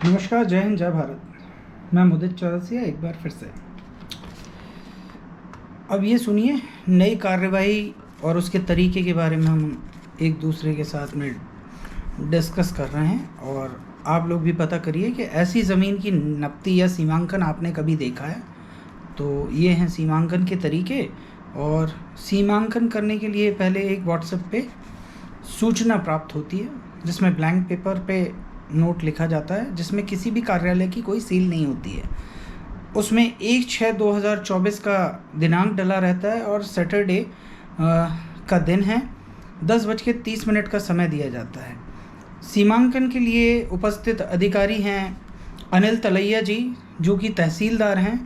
नमस्कार, जय हिंद, जय भारत। मैं मुदित चौरसिया एक बार फिर से। अब ये सुनिए, नई कार्यवाही और उसके तरीके के बारे में हम एक दूसरे के साथ में डिस्कस कर रहे हैं। और आप लोग भी पता करिए कि ऐसी ज़मीन की नपती या सीमांकन आपने कभी देखा है? तो ये हैं सीमांकन के तरीके। और सीमांकन करने के लिए पहले एक व्हाट्सएप पे सूचना प्राप्त होती है, जिसमें ब्लैंक पेपर पे नोट लिखा जाता है, जिसमें किसी भी कार्यालय की कोई सील नहीं होती है। उसमें 1/6/2024 का दिनांक डला रहता है और सैटरडे का दिन है। 10:30 का समय दिया जाता है। सीमांकन के लिए उपस्थित अधिकारी हैं अनिल तलैया जी, जो कि तहसीलदार हैं,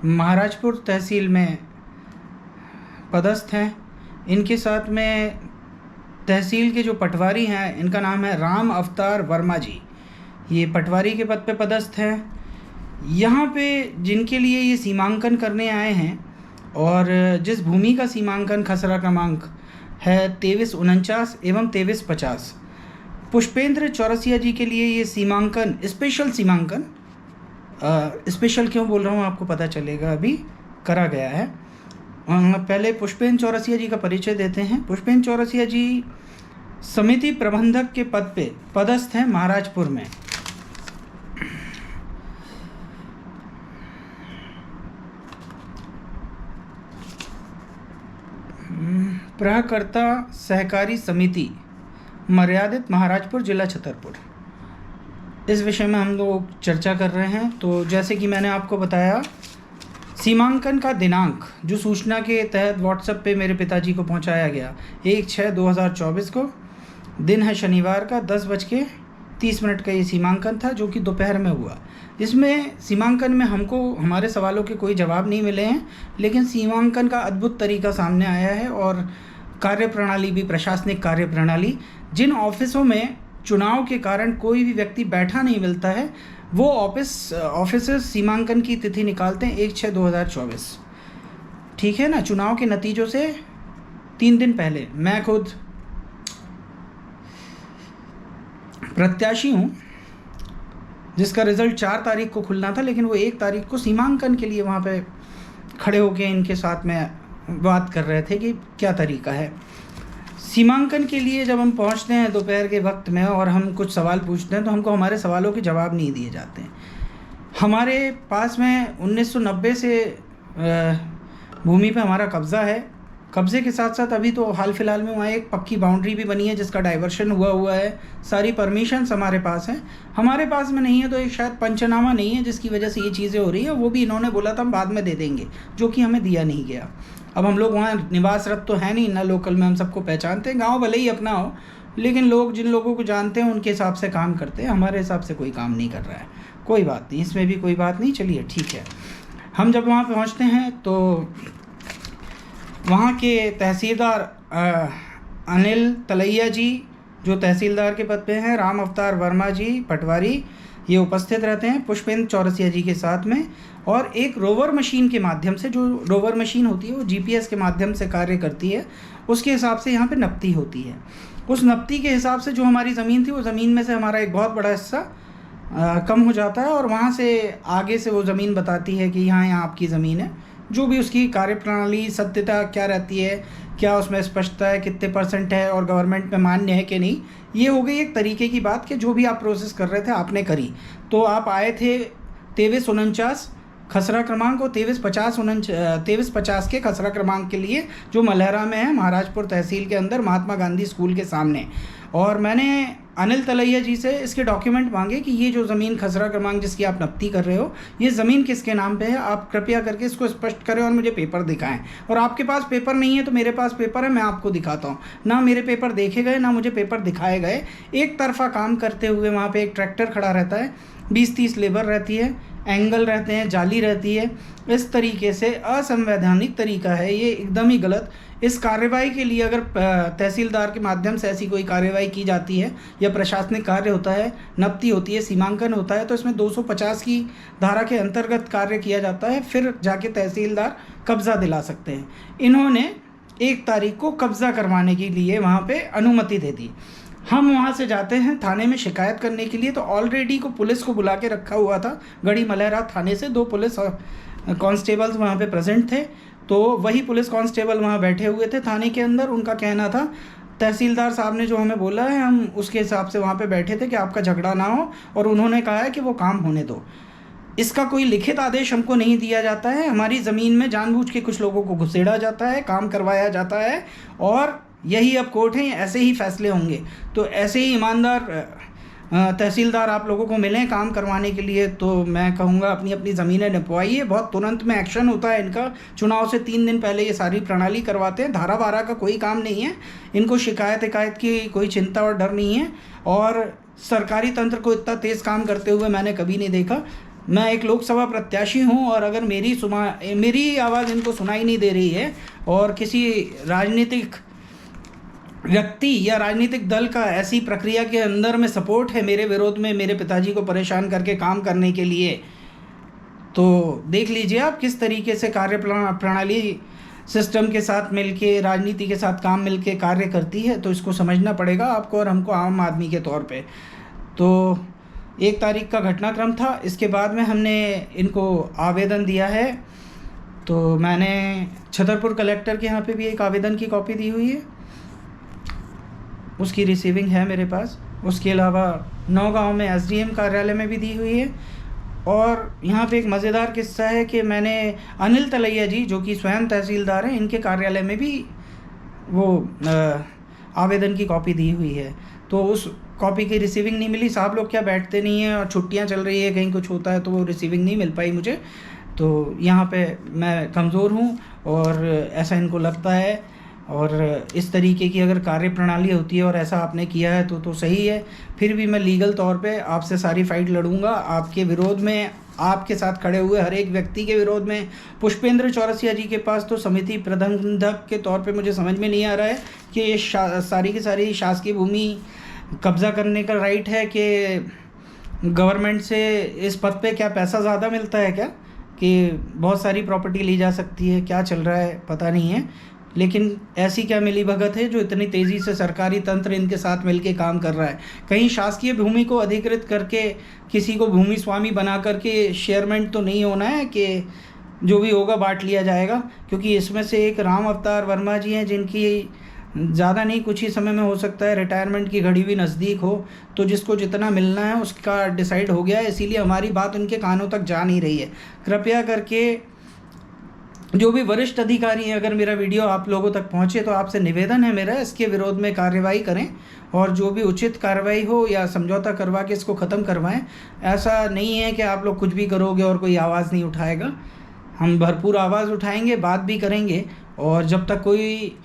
महाराजपुर तहसील में पदस्थ हैं। इनके साथ में तहसील के जो पटवारी हैं, इनका नाम है राम अवतार वर्मा जी। ये पटवारी के पद पे पदस्थ हैं। यहाँ पे जिनके लिए ये सीमांकन करने आए हैं और जिस भूमि का सीमांकन खसरा क्रमांक है 2349 एवं 2350, पुष्पेंद्र चौरसिया जी के लिए ये सीमांकन स्पेशल सीमांकन, स्पेशल क्यों बोल रहा हूँ आपको पता चलेगा, अभी करा गया है। पहले पुष्पेंद्र चौरसिया जी का परिचय देते हैं। पुष्पेंद्र चौरसिया जी समिति प्रबंधक के पद पे पदस्थ हैं महाराजपुर में। प्रहकर्ता सहकारी समिति मर्यादित महाराजपुर जिला छतरपुर, इस विषय में हम लोग चर्चा कर रहे हैं। तो जैसे कि मैंने आपको बताया, सीमांकन का दिनांक जो सूचना के तहत व्हाट्सएप पे मेरे पिताजी को पहुंचाया गया 1/6/2024 को, दिन है शनिवार का, 10:30 का ये सीमांकन था, जो कि दोपहर में हुआ। इसमें सीमांकन में हमको हमारे सवालों के कोई जवाब नहीं मिले हैं, लेकिन सीमांकन का अद्भुत तरीका सामने आया है और कार्यप्रणाली भी, प्रशासनिक कार्यप्रणाली। जिन ऑफिसों में चुनाव के कारण कोई भी व्यक्ति बैठा नहीं मिलता है, वो ऑफिसर्स सीमांकन की तिथि निकालते हैं 1/6/2024। ठीक है ना? चुनाव के नतीजों से 3 दिन पहले। मैं खुद प्रत्याशी हूँ, जिसका रिज़ल्ट 4 तारीख को खुलना था, लेकिन वो 1 तारीख को सीमांकन के लिए वहाँ पे खड़े होकर इनके साथ में बात कर रहे थे कि क्या तरीका है। सीमांकन के लिए जब हम पहुंचते हैं दोपहर के वक्त में और हम कुछ सवाल पूछते हैं, तो हमको हमारे सवालों के जवाब नहीं दिए जाते हैं। हमारे पास में 1990 से भूमि पे हमारा कब्ज़ा है। कब्ज़े के साथ साथ अभी तो हाल फिलहाल में वहाँ एक पक्की बाउंड्री भी बनी है, जिसका डाइवर्शन हुआ है। सारी परमिशंस हमारे पास हैं। हमारे पास में नहीं है तो एक शायद पंचनामा नहीं है, जिसकी वजह से ये चीज़ें हो रही हैं। वो भी इन्होंने बोला था हम बाद में दे देंगे, जो कि हमें दिया नहीं गया। अब हम लोग वहाँ निवासरत तो है नहीं ना, लोकल में हम सबको पहचानते हैं। गांव भले ही अपना हो, लेकिन लोग जिन लोगों को जानते हैं उनके हिसाब से काम करते हैं। हमारे हिसाब से कोई काम नहीं कर रहा है। कोई बात नहीं, इसमें भी कोई बात नहीं, चलिए ठीक है। हम जब वहाँ पहुँचते हैं तो वहाँ के तहसीलदार अनिल तलैया जी, जो तहसीलदार के पद पे हैं, राम अवतार वर्मा जी पटवारी, ये उपस्थित रहते हैं पुष्पेंद्र चौरसिया जी के साथ में। और एक रोवर मशीन के माध्यम से, जो रोवर मशीन होती है वो जीपीएस के माध्यम से कार्य करती है, उसके हिसाब से यहाँ पे नपती होती है। उस नपती के हिसाब से जो हमारी ज़मीन थी, वो ज़मीन में से हमारा एक बहुत बड़ा हिस्सा कम हो जाता है, और वहाँ से आगे से वो ज़मीन बताती है कि यहाँ आपकी ज़मीन है। जो भी उसकी कार्यप्रणाली, सत्यता क्या रहती है, क्या उसमें स्पष्टता है, कितने % है और गवर्नमेंट में मान्य है कि नहीं, ये हो गई एक तरीके की बात कि जो भी आप प्रोसेस कर रहे थे आपने करी। तो आप आए थे 2349 खसरा क्रमांक और 2350 के खसरा क्रमांक के लिए, जो मलहरा में है, महाराजपुर तहसील के अंदर, महात्मा गांधी स्कूल के सामने। और मैंने अनिल तलैया जी से इसके डॉक्यूमेंट मांगे कि ये जो ज़मीन खसरा क्रमांक जिसकी आप नपती कर रहे हो, ये ज़मीन किसके नाम पे है, आप कृपया करके इसको स्पष्ट करें और मुझे पेपर दिखाएं। और आपके पास पेपर नहीं है तो मेरे पास पेपर है, मैं आपको दिखाता हूँ। ना मेरे पेपर देखे गए, ना मुझे पेपर दिखाए गए। एक तरफा काम करते हुए वहाँ पर एक ट्रैक्टर खड़ा रहता है, 20-30 लेबर रहती है, एंगल रहते हैं, जाली रहती है। इस तरीके से असंवैधानिक तरीका है ये, एकदम ही गलत। इस कार्रवाई के लिए अगर तहसीलदार के माध्यम से ऐसी कोई कार्रवाई की जाती है या प्रशासनिक कार्य होता है, नपती होती है, सीमांकन होता है, तो इसमें 250 की धारा के अंतर्गत कार्य किया जाता है, फिर जाके तहसीलदार कब्ज़ा दिला सकते हैं। इन्होंने 1 तारीख को कब्ज़ा करवाने के लिए वहाँ पे अनुमति दे दी। हम वहाँ से जाते हैं थाने में शिकायत करने के लिए, तो ऑलरेडी को पुलिस को बुला के रखा हुआ था। गढ़ी मलहरा थाने से 2 पुलिस कांस्टेबल्स वहाँ पे प्रेजेंट थे। तो वही पुलिस कांस्टेबल वहाँ बैठे हुए थे थाने के अंदर। उनका कहना था तहसीलदार साहब ने जो हमें बोला है, हम उसके हिसाब से वहाँ पे बैठे थे कि आपका झगड़ा ना हो, और उन्होंने कहा है कि वो काम होने दो। इसका कोई लिखित आदेश हमको नहीं दिया जाता है। हमारी ज़मीन में जानबूझ के कुछ लोगों को घुसेड़ा जाता है, काम करवाया जाता है, और यही अब कोर्ट है, ऐसे ही फैसले होंगे। तो ऐसे ही ईमानदार तहसीलदार आप लोगों को मिलें काम करवाने के लिए, तो मैं कहूँगा अपनी अपनी ज़मीनें निपवाइए। बहुत तुरंत में एक्शन होता है इनका। चुनाव से 3 दिन पहले ये सारी प्रणाली करवाते हैं। धारा 12 का कोई काम नहीं है इनको, शिकायत की कोई चिंता और डर नहीं है। और सरकारी तंत्र को इतना तेज़ काम करते हुए मैंने कभी नहीं देखा। मैं एक लोकसभा प्रत्याशी हूं, और अगर मेरी आवाज़ इनको सुनाई नहीं दे रही है, और किसी राजनीतिक व्यक्ति या राजनीतिक दल का ऐसी प्रक्रिया के अंदर में सपोर्ट है मेरे विरोध में, मेरे पिताजी को परेशान करके काम करने के लिए, तो देख लीजिए आप किस तरीके से कार्य प्रणाली सिस्टम के साथ मिलके, राजनीति के साथ काम मिलके कार्य करती है। तो इसको समझना पड़ेगा आपको और हमको, आम आदमी के तौर पे। तो 1 तारीख का घटनाक्रम था। इसके बाद में हमने इनको आवेदन दिया है। तो मैंने छतरपुर कलेक्टर के यहाँ पे भी एक आवेदन की कॉपी दी हुई है, उसकी रिसीविंग है मेरे पास। उसके अलावा नौगांव में एसडीएम कार्यालय में भी दी हुई है। और यहाँ पे एक मज़ेदार किस्सा है कि मैंने अनिल तलैया जी, जो कि स्वयं तहसीलदार हैं, इनके कार्यालय में भी वो आवेदन की कॉपी दी हुई है। तो उस कॉपी की रिसीविंग नहीं मिली। साहब लोग क्या बैठते नहीं हैं, और छुट्टियाँ चल रही है, कहीं कुछ होता है तो वो रिसीविंग नहीं मिल पाई मुझे। तो यहाँ पे मैं कमज़ोर हूँ, और ऐसा इनको लगता है। और इस तरीके की अगर कार्य प्रणाली होती है और ऐसा आपने किया है तो सही है। फिर भी मैं लीगल तौर पे आपसे सारी फाइट लड़ूंगा, आपके विरोध में, आपके साथ खड़े हुए हर एक व्यक्ति के विरोध में। पुष्पेंद्र चौरसिया जी के पास तो समिति प्रबंधक के तौर पे मुझे समझ में नहीं आ रहा है कि ये सारी की सारी शासकीय भूमि कब्ज़ा करने का राइट है, कि गवर्नमेंट से इस पद पे क्या पैसा ज़्यादा मिलता है क्या, कि बहुत सारी प्रॉपर्टी ली जा सकती है, क्या चल रहा है पता नहीं है। लेकिन ऐसी क्या मिली भगत है जो इतनी तेज़ी से सरकारी तंत्र इनके साथ मिलके काम कर रहा है। कहीं शासकीय भूमि को अधिकृत करके किसी को भूमि स्वामी बना करके शेयरमेंट तो नहीं होना है कि जो भी होगा बांट लिया जाएगा। क्योंकि इसमें से एक राम अवतार वर्मा जी हैं, जिनकी ज़्यादा नहीं कुछ ही समय में हो सकता है रिटायरमेंट की घड़ी भी नज़दीक हो, तो जिसको जितना मिलना है उसका डिसाइड हो गया है। इसीलिए हमारी बात उनके कानों तक जा नहीं रही है। कृपया करके जो भी वरिष्ठ अधिकारी हैं, अगर मेरा वीडियो आप लोगों तक पहुंचे तो आपसे निवेदन है मेरा, इसके विरोध में कार्रवाई करें, और जो भी उचित कार्रवाई हो या समझौता करवा के इसको ख़त्म करवाएं। ऐसा नहीं है कि आप लोग कुछ भी करोगे और कोई आवाज़ नहीं उठाएगा। हम भरपूर आवाज़ उठाएंगे, बात भी करेंगे, और जब तक कोई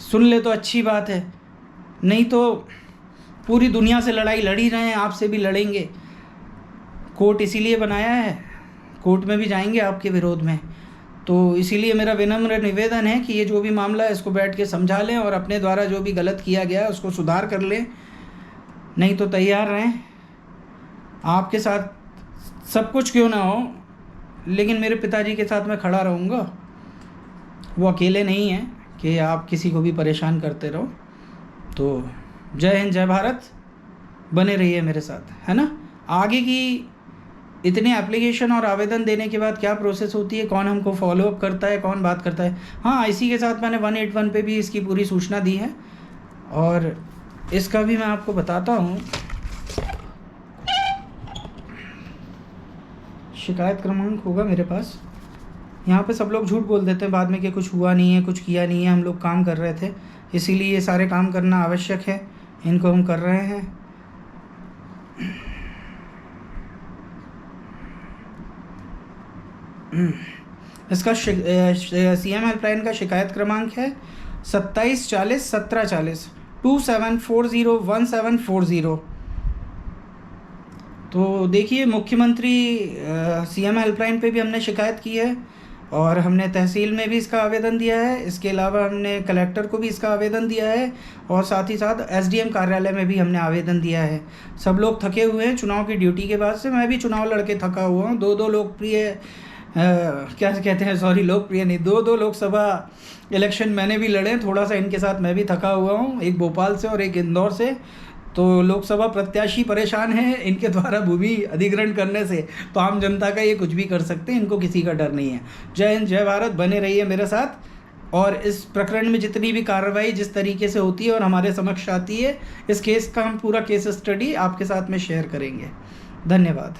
सुन ले तो अच्छी बात है, नहीं तो पूरी दुनिया से लड़ाई लड़ ही रहे हैं, आपसे भी लड़ेंगे। कोर्ट इसीलिए बनाया है, कोर्ट में भी जाएंगे आपके विरोध में। तो इसीलिए मेरा विनम्र निवेदन है कि ये जो भी मामला है इसको बैठ के समझा लें, और अपने द्वारा जो भी गलत किया गया है उसको सुधार कर लें। नहीं तो तैयार रहें, आपके साथ सब कुछ क्यों ना हो, लेकिन मेरे पिताजी के साथ मैं खड़ा रहूँगा। वो अकेले नहीं हैं कि आप किसी को भी परेशान करते रहो। तो जय हिंद, जय भारत, बने रहिए मेरे साथ, है ना। आगे की इतने एप्लीकेशन और आवेदन देने के बाद क्या प्रोसेस होती है, कौन हमको फॉलोअप करता है, कौन बात करता है, हाँ इसी के साथ मैंने 181 पे भी इसकी पूरी सूचना दी है, और इसका भी मैं आपको बताता हूँ। शिकायत क्रमांक होगा मेरे पास। यहाँ पे सब लोग झूठ बोल देते हैं बाद में कि कुछ हुआ नहीं है, कुछ किया नहीं है, हम लोग काम कर रहे थे, इसीलिए ये सारे काम करना आवश्यक है, इनको हम कर रहे हैं। इसका सीएम हेल्पलाइन का शिकायत क्रमांक है 2740 1740 27401740। तो देखिए, मुख्यमंत्री सीएम हेल्पलाइन पे भी हमने शिकायत की है, और हमने तहसील में भी इसका आवेदन दिया है। इसके अलावा हमने कलेक्टर को भी इसका आवेदन दिया है, और साथ ही साथ एसडीएम कार्यालय में भी हमने आवेदन दिया है। सब लोग थके हुए हैं चुनाव की ड्यूटी के बाद से, मैं भी चुनाव लड़के थका हुआ हूँ। 2 लोकप्रिय क्या कहते हैं, सॉरी, लोकप्रिय नहीं, दो दो लोकसभा इलेक्शन मैंने भी लड़े, थोड़ा सा इनके साथ मैं भी थका हुआ हूँ, एक भोपाल से और एक इंदौर से। तो लोकसभा प्रत्याशी परेशान हैं इनके द्वारा भूमि अधिग्रहण करने से, तो आम जनता का ये कुछ भी कर सकते हैं, इनको किसी का डर नहीं है। जय हिंद, जय भारत, बने रहिए मेरे साथ। और इस प्रकरण में जितनी भी कार्रवाई जिस तरीके से होती है और हमारे समक्ष आती है, इस केस का हम पूरा केस स्टडी आपके साथ में शेयर करेंगे। धन्यवाद।